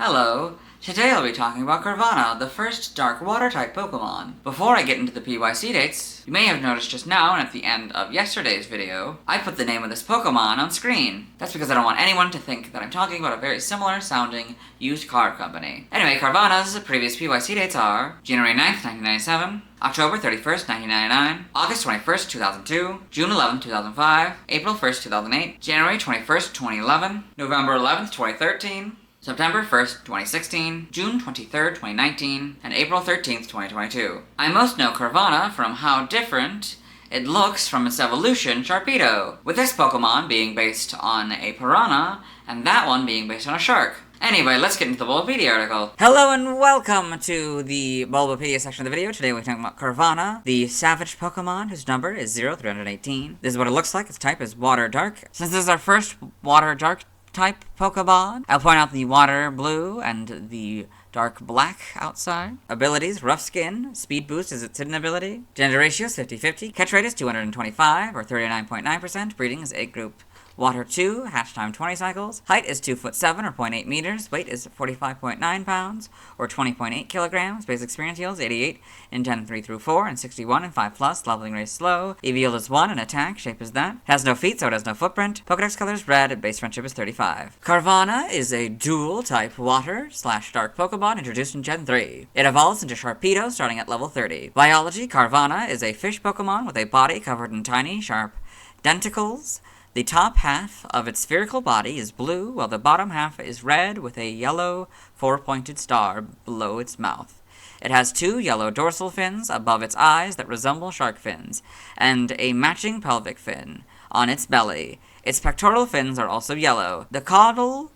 Hello! Today I'll be talking about Carvanha, the first dark water-type Pokemon. Before I get into the PYC dates, you may have noticed just now and at the end of yesterday's video, I put the name of this Pokemon on screen. That's because I don't want anyone to think that I'm talking about a very similar sounding used car company. Anyway, Carvanha's previous PYC dates are January 9th, 1997, October 31st, 1999, August 21st, 2002, June 11th, 2005, April 1st, 2008, January 21st, 2011, November 11th, 2013, September 1st, 2016, June 23rd, 2019, and April 13th, 2022. I most know Carvanha from how different it looks from its evolution, Sharpedo, with this Pokemon being based on a piranha, and that one being based on a shark. Anyway, let's get into the Bulbapedia article. Hello and welcome to the Bulbapedia section of the video. Today we're talking about Carvanha, the savage Pokemon whose number is 0318. This is what it looks like. Its type is Water Dark. Since this is our first Water Dark type Pokemon, I'll point out the water blue and the dark black outside. Abilities: rough skin, speed boost is its hidden ability. Gender ratio is 50-50. Catch rate is 225 or 39.9%. Breeding is egg group Water 2, hatch time 20 cycles. Height is 2'7" or 0.8 meters. Weight is 45.9 pounds or 20.8 kilograms. Base experience yield is 88 in Gen 3 through 4 and 61 in 5+. Leveling rate is slow. EV yield is 1 and attack shape is that. Has no feet, so it has no footprint. Pokedex color is red. Base friendship is 35. Carvanha is a dual type water/dark Pokemon introduced in Gen 3. It evolves into Sharpedo starting at level 30. Biology: Carvanha is a fish Pokemon with a body covered in tiny, sharp denticles. The top half of its spherical body is blue, while the bottom half is red with a yellow four-pointed star below its mouth. It has 2 yellow dorsal fins above its eyes that resemble shark fins, and a matching pelvic fin on its belly. Its pectoral fins are also yellow. The caudal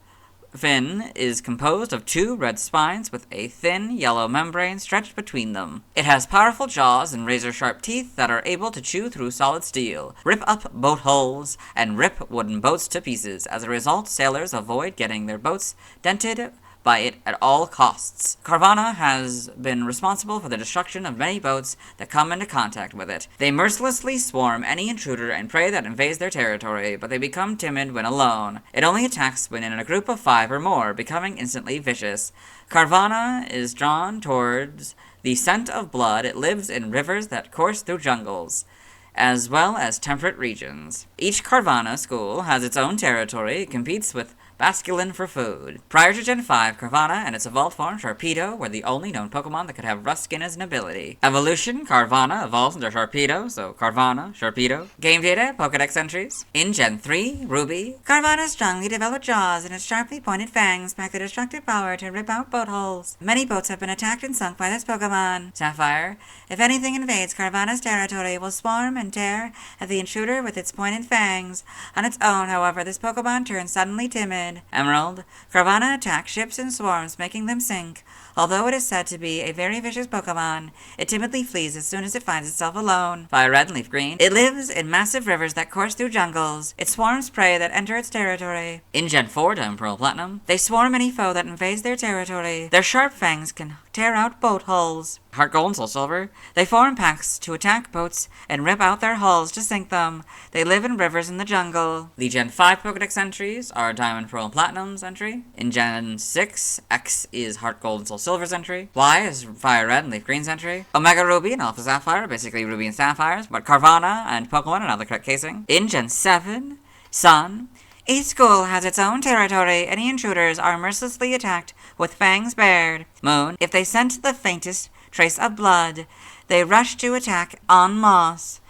fin is composed of 2 red spines with a thin yellow membrane stretched between them. It has powerful jaws and razor-sharp teeth that are able to chew through solid steel, rip up boat hulls, and rip wooden boats to pieces. As a result, sailors avoid getting their boats dented by it at all costs. Carvanha has been responsible for the destruction of many boats that come into contact with it. They mercilessly swarm any intruder and prey that invades their territory, but they become timid when alone. It only attacks when in a group of 5 or more, becoming instantly vicious. Carvanha is drawn towards the scent of blood. It lives in rivers that course through jungles, as well as temperate regions. Each Carvanha school has its own territory. It competes with Basculin for food. Prior to Gen 5, Carvanha and its evolved form, Sharpedo, were the only known Pokemon that could have rough skin as an ability. Evolution: Carvanha evolves into Sharpedo, so Carvanha, Sharpedo. Game data, Pokedex entries. In Gen 3, Ruby, Carvanha's strongly developed jaws and its sharply pointed fangs pack the destructive power to rip out boat hulls. Many boats have been attacked and sunk by this Pokemon. Sapphire, if anything invades Carvanha's territory, it will swarm and tear at the intruder with its pointed fangs. On its own, however, this Pokemon turns suddenly timid. Emerald, Carvanha attacks ships in swarms, making them sink. Although it is said to be a very vicious Pokemon, it timidly flees as soon as it finds itself alone. Fire Red and Leaf Green, it lives in massive rivers that course through jungles. It swarms prey that enter its territory. In Gen 4, Diamond Pearl Platinum, they swarm any foe that invades their territory. Their sharp fangs can tear out boat hulls. Heart Gold and Soul Silver, they form packs to attack boats and rip out their hulls to sink them. They live in rivers in the jungle. The Gen 5 Pokedex entries are Diamond, Pearl, and Platinum's entry. In Gen 6, X is Heart Gold and Soul Silver's entry. Y is Fire Red and Leaf Green's entry. Omega Ruby and Alpha Sapphire, basically Ruby and Sapphires, but Carvanha and Pokemon are now the correct casing. In Gen 7, Sun, each school has its own territory. Any intruders are mercilessly attacked with fangs bared. Moon, if they scent the faintest trace of blood, they rush to attack en masse.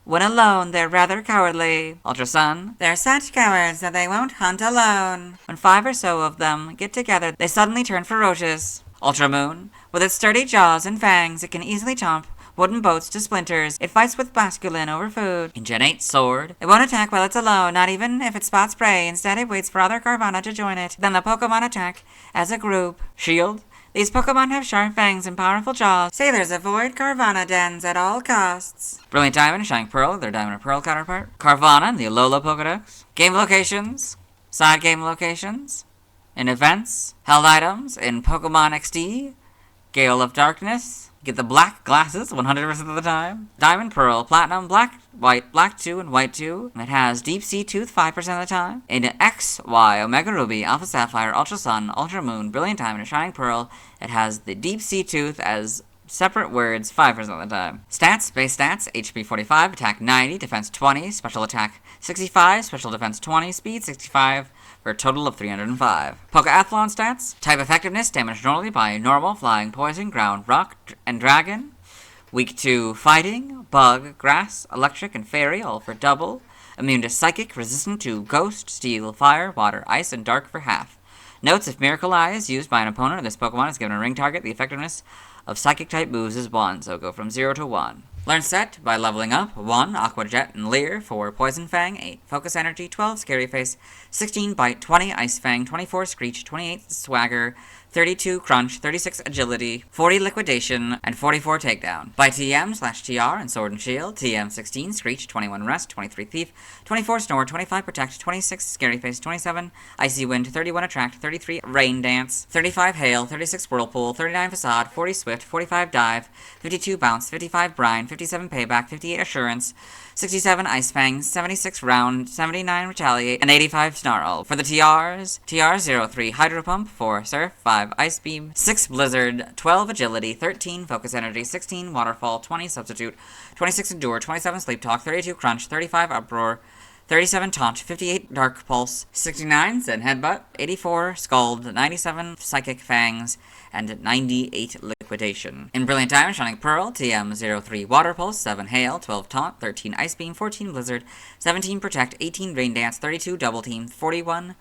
When alone, they're rather cowardly. Ultra Sun, they're such cowards that they won't hunt alone. When 5 or so of them get together, they suddenly turn ferocious. Ultra Moon, with its sturdy jaws and fangs, it can easily chomp wooden boats to splinters. It fights with Basculin over food. In Gen 8, Sword, it won't attack while it's alone, not even if it spots prey. Instead, it waits for other Carvanha to join it. Then the Pokemon attack as a group. Shield, these Pokemon have sharp fangs and powerful jaws. Sailors avoid Carvanha dens at all costs. Brilliant Diamond and Shining Pearl, their Diamond and Pearl counterpart. Carvanha and the Alola Pokedex. Game locations. Side game locations. In events. Held items in Pokemon XD. Gale of Darkness. You get the black glasses 100% of the time. Diamond, Pearl, Platinum, Black, White, Black 2, and White 2. It has Deep Sea Tooth 5% of the time. In X, Y, Omega Ruby, Alpha Sapphire, Ultra Sun, Ultra Moon, Brilliant Diamond, and Shining Pearl, it has the Deep Sea Tooth as separate words 5% of the time. Stats, base stats, HP 45, attack 90, defense 20, special attack 65, special defense 20, speed 65, for a total of 305. Pokeathlon stats, type effectiveness, damage normally by normal, flying, poison, ground, rock, and dragon. Weak to fighting, bug, grass, electric, and fairy, all for double. Immune to psychic, resistant to ghost, steel, fire, water, ice, and dark for half. Notes, if Miracle Eye is used by an opponent or this Pokemon is given a ring target, the effectiveness of Psychic-type moves is 1, so go from 0 to 1. Learn set by leveling up 1, Aqua Jet and Leer, 4, Poison Fang, 8, Focus Energy, 12, Scary Face, 16, Bite, 20, Ice Fang, 24, Screech, 28, Swagger, 32, Crunch, 36, Agility, 40, Liquidation, and 44, Takedown. By TM/TR and Sword and Shield, TM 16, Screech, 21, Rest, 23, Thief, 24, Snore, 25, Protect, 26, Scary Face, 27, Icy Wind, 31, Attract, 33, Rain Dance, 35, Hail, 36, Whirlpool, 39, Facade, 40, Swift, 45, Dive, 52, Bounce, 55, Brine, 57, Payback, 58, Assurance, 67, Ice Fang, 76, Round, 79, Retaliate, and 85, Snarl. For the TRs, TR 03, Hydro Pump, 4, Surf, 5, Ice Beam, 6, Blizzard, 12, Agility, 13, Focus Energy, 16, Waterfall, 20, Substitute, 26, Endure, 27, Sleep Talk, 32, Crunch, 35, Uproar, 37, Taunt, 58, Dark Pulse, 69, Zen Headbutt, 84, Scald, 97, Psychic Fangs, and 98, Liquidation. In Brilliant Diamond, Shining Pearl, TM 03, Water Pulse, 7, Hail, 12, Taunt, 13, Ice Beam, 14, Blizzard, 17, Protect, 18, Rain Dance, 32, Double Team, 41,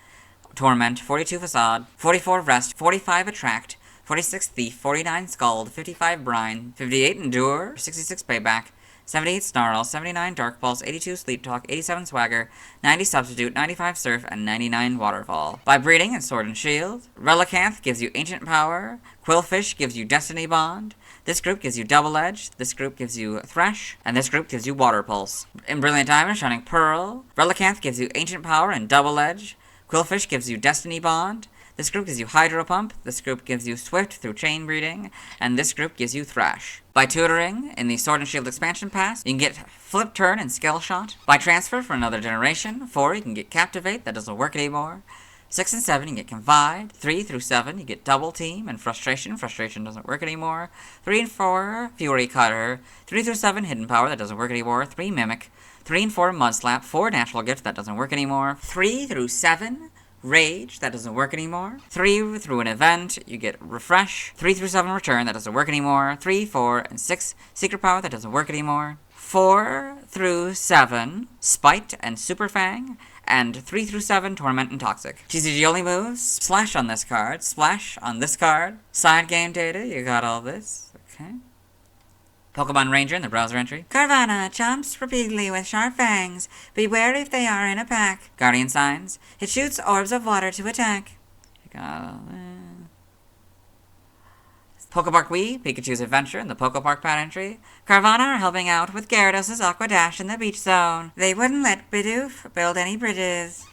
Torment, 42, Facade, 44, Rest, 45, Attract, 46, Thief, 49, Scald, 55, Brine, 58, Endure, 66, Payback, 78, Snarl, 79, Dark Pulse, 82, Sleep Talk, 87, Swagger, 90, Substitute, 95, Surf, and 99, Waterfall. By breeding in Sword and Shield, Relicanth gives you Ancient Power, Quillfish gives you Destiny Bond, this group gives you Double Edge, this group gives you Thresh, and this group gives you Water Pulse. In Brilliant Diamond, Shining Pearl, Relicanth gives you Ancient Power and Double Edge, Quillfish gives you Destiny Bond, this group gives you Hydro Pump, this group gives you Swift through Chain Breeding, and this group gives you Thrash. By tutoring, in the Sword and Shield expansion pass, you can get Flip Turn and Skill Shot. By transfer for another generation, 4, you can get Captivate, that doesn't work anymore. 6 and 7, you get Confide. 3 through 7, you get Double Team and Frustration. Frustration doesn't work anymore. 3 and 4, Fury Cutter. 3 through 7, Hidden Power, that doesn't work anymore. 3, Mimic. 3 and 4, Mud Slap. 4, Natural Gift, that doesn't work anymore. 3 through 7, Rage, that doesn't work anymore. 3 through an event, you get Refresh. 3 through 7, Return, that doesn't work anymore. 3, 4, and 6, Secret Power, that doesn't work anymore. 4 through 7, Spite and Super Fang. And 3 through 7, Torment and Toxic. TCG only moves, Splash on this card, Splash on this card. Side game data, you got all this. Okay. Pokemon Ranger in the browser entry. Carvanha jumps repeatedly with sharp fangs. Beware if they are in a pack. Guardian Signs. It shoots orbs of water to attack. You got all that. Pokepark Wii, Pikachu's Adventure in the Pokepark pad entry. Carvanha are helping out with Gyarados' Aqua Dash in the beach zone. They wouldn't let Bidoof build any bridges.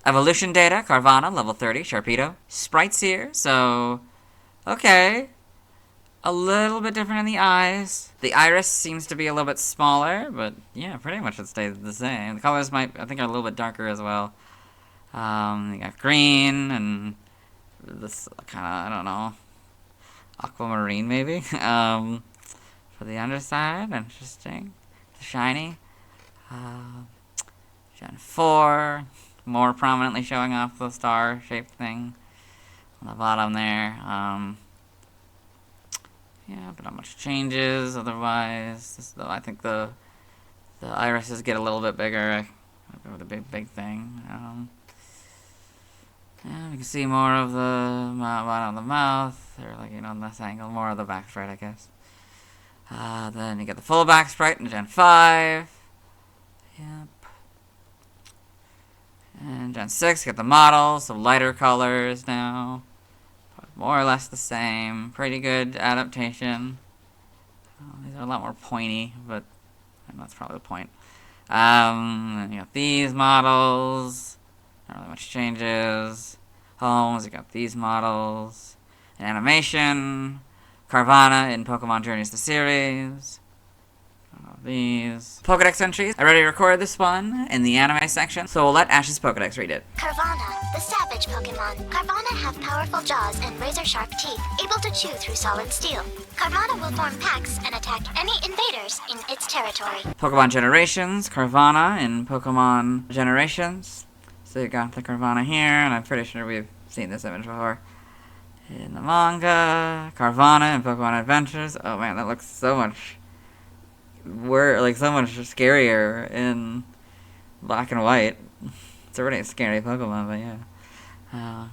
Evolution data, Carvanha, level 30, Sharpedo. Sprites here, so... okay. A little bit different in the eyes. The iris seems to be a little bit smaller, but yeah, pretty much it stays the same. The colors might, I think, are a little bit darker as well. You got green and this kind of, I don't know, aquamarine maybe. For the underside, interesting. Shiny. Gen 4, more prominently showing off the star-shaped thing on the bottom there. Yeah, but not much changes otherwise. I think the irises get a little bit bigger. With a big thing. Yeah, you can see more of the bottom of the mouth, or like, on this angle, more of the back sprite, I guess. Then you get the full back sprite in Gen 5. Yep. And Gen 6, you get the model, so lighter colors now. More or less the same. Pretty good adaptation. These are a lot more pointy, but that's probably the point. Then you got these models. Not really much changes. Homes, you got these models. an animation, Carvanha in Pokemon Journeys the series. These Pokedex entries. I already recorded this one in the anime section, so we'll let Ash's Pokedex read it. Carvanha, the savage Pokemon. Carvanha have powerful jaws and razor-sharp teeth, able to chew through solid steel. Carvanha will form packs and attack any invaders in its territory. Pokemon Generations, Carvanha in Pokemon Generations. So you got the Carvanha here, and I'm pretty sure we've seen this image before. In the manga, Carvanha in Pokemon Adventures. Oh man, that looks so much so much scarier in black and white. It's already a scary Pokemon, but yeah.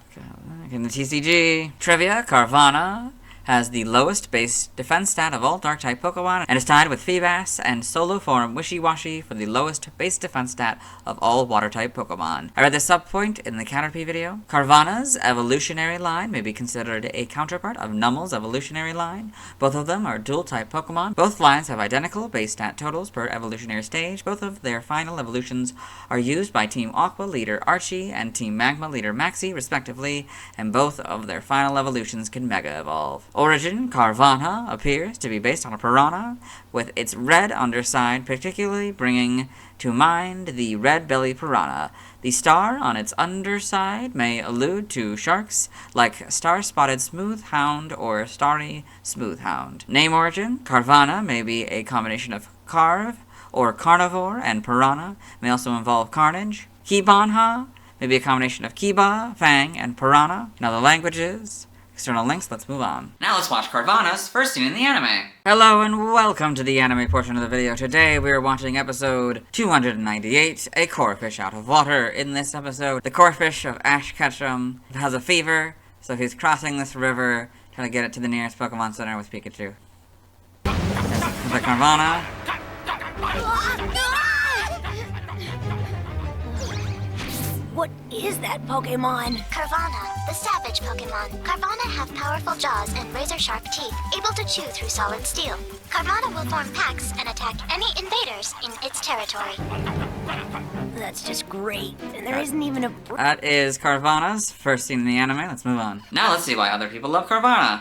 In the TCG trivia, Carvanha has the lowest base defense stat of all Dark-type Pokemon, and is tied with Feebas and solo form Wishy-Washy for the lowest base defense stat of all Water-type Pokemon. I read this subpoint in the Caterpie video. Carvanha's evolutionary line may be considered a counterpart of Nummel's evolutionary line. Both of them are dual-type Pokemon. Both lines have identical base stat totals per evolutionary stage. Both of their final evolutions are used by Team Aqua leader Archie and Team Magma leader Maxie, respectively, and both of their final evolutions can Mega Evolve. Origin, Carvanha appears to be based on a piranha, with its red underside particularly bringing to mind the red belly piranha. The star on its underside may allude to sharks like star-spotted smoothhound or starry smoothhound. Name origin, Carvanha may be a combination of carve or carnivore, and piranha may also involve carnage. Kibanha may be a combination of kiba, fang, and piranha. In other languages, external links, let's move on. Now let's watch Carvanha's first scene in the anime. Hello and welcome to the anime portion of the video. Today we are watching episode 298, A Corphish Out of Water. In this episode, the Corphish of Ash Ketchum has a fever, so he's crossing this river, trying to get it to the nearest Pokemon Center with Pikachu. There's the Carvanha. What is that Pokemon? Carvanha, the savage Pokemon. Carvanha have powerful jaws and razor-sharp teeth, able to chew through solid steel. Carvanha will form packs and attack any invaders in its territory. That's just great, and there isn't even a... That is Carvanha's first scene in the anime. Let's move on. Now let's see why other people love Carvanha.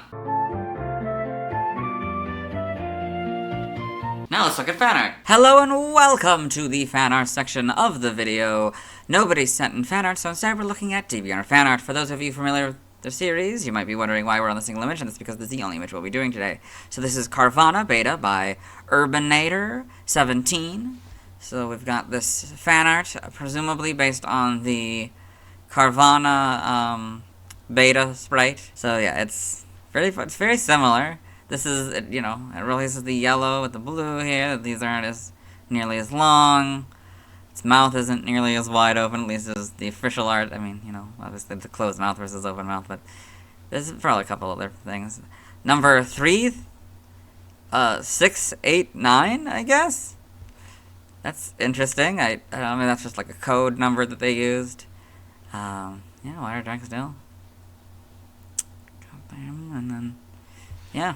Now let's look at fan art. Hello and welcome to the fan art section of the video. Nobody sent in fan art, so instead we're looking at DeviantArt fan art. For those of you familiar with the series, you might be wondering why we're on the single image, and that's because this is the only image we'll be doing today. So this is Carvanha Beta by Urbanator17. So we've got this fan art, presumably based on the Carvanha Beta sprite. So yeah, it's very similar. This is, you know, it releases the yellow with the blue here. These aren't nearly as long. Its mouth isn't nearly as wide open, at least as the official art. I mean, you know, obviously the closed mouth versus open mouth, but there's probably a couple other things. Number 3, 6, 8, 9, I guess? That's interesting. I mean, that's just like a code number that they used. Yeah, Water Drink still. And then, yeah.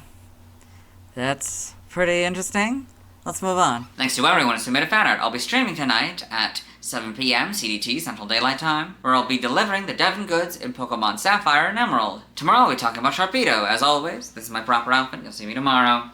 That's pretty interesting. Let's move on. Thanks to everyone who submitted fan art. I'll be streaming tonight at 7 p.m. CDT, Central Daylight Time, where I'll be delivering the Devon goods in Pokemon Sapphire and Emerald. Tomorrow I'll be talking about Sharpedo. As always, this is my proper outfit. You'll see me tomorrow.